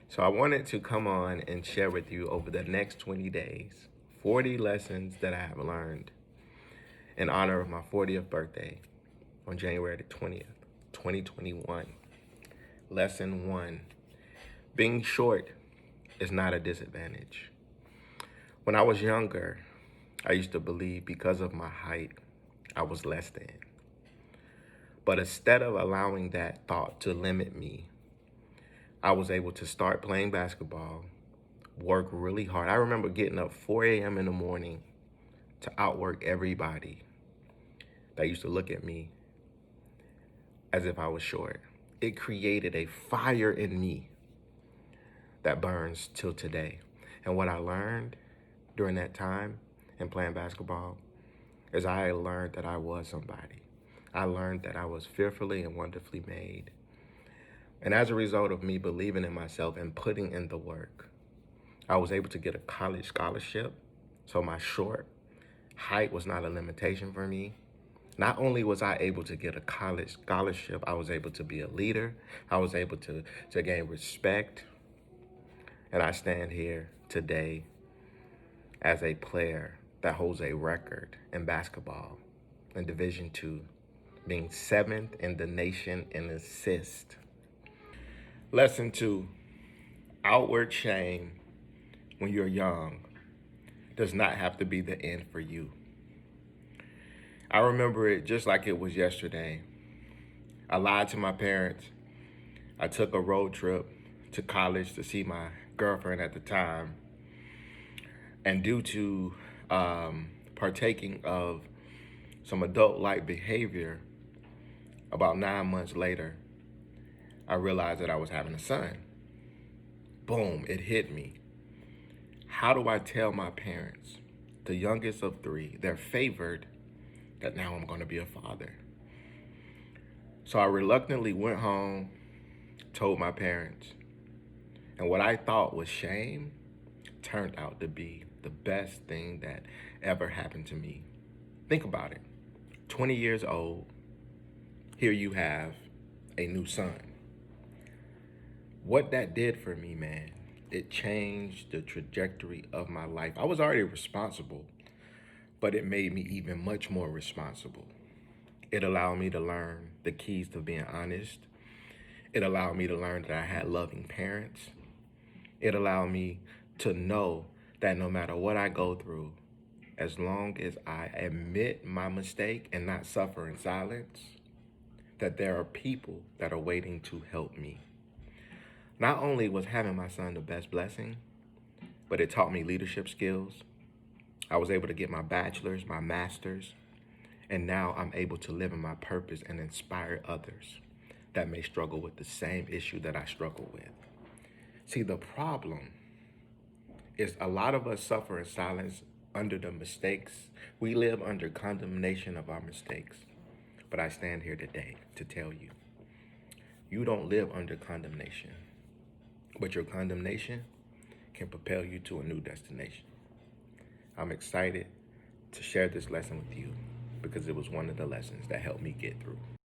So I wanted to come on and share with you over the next 20 days 40 lessons that I have learned in honor of my 40th birthday on January the 20th, 2021. Lesson 1: being short is not a disadvantage. When I was younger, I used to believe because of my height, I was less than. But instead of allowing that thought to limit me, I was able to start playing basketball, work really hard. I remember getting up 4 a.m. in the morning to outwork everybody that used to look at me as if I was short. It created a fire in me that burns till today. And what I learned during that time in playing basketball is I learned that I was somebody. I learned that I was fearfully and wonderfully made. And as a result of me believing in myself and putting in the work, I was able to get a college scholarship. So my short height was not a limitation for me. Not only was I able to get a college scholarship, I was able to be a leader. I was able to gain respect. And I stand here today as a player that holds a record in basketball in Division II, being 7th in the nation in assists. Lesson 2: outward shame when you're young does not have to be the end for you. I remember it just like it was yesterday. I lied to my parents. I took a road trip to college to see my girlfriend at the time. And due to partaking of some adult-like behavior, about 9 months later, I realized that I was having a son. Boom, it hit me. How do I tell my parents, the youngest of 3, they're favored, that now I'm going to be a father? So I reluctantly went home, told my parents, and what I thought was shame turned out to be the best thing that ever happened to me. Think about it. 20 years old, here you have a new son. What that did for me, man, it changed the trajectory of my life. I was already responsible, but it made me even much more responsible. It allowed me to learn the keys to being honest. It allowed me to learn that I had loving parents. It allowed me to know that no matter what I go through, as long as I admit my mistake and not suffer in silence, that there are people that are waiting to help me. Not only was having my son the best blessing, but it taught me leadership skills. I was able to get my bachelor's, my master's, and now I'm able to live in my purpose and inspire others that may struggle with the same issue that I struggle with. See, the problem is a lot of us suffer in silence under the mistakes. We live under condemnation of our mistakes. But I stand here today to tell you, you don't live under condemnation, but your condemnation can propel you to a new destination. I'm excited to share this lesson with you because it was one of the lessons that helped me get through.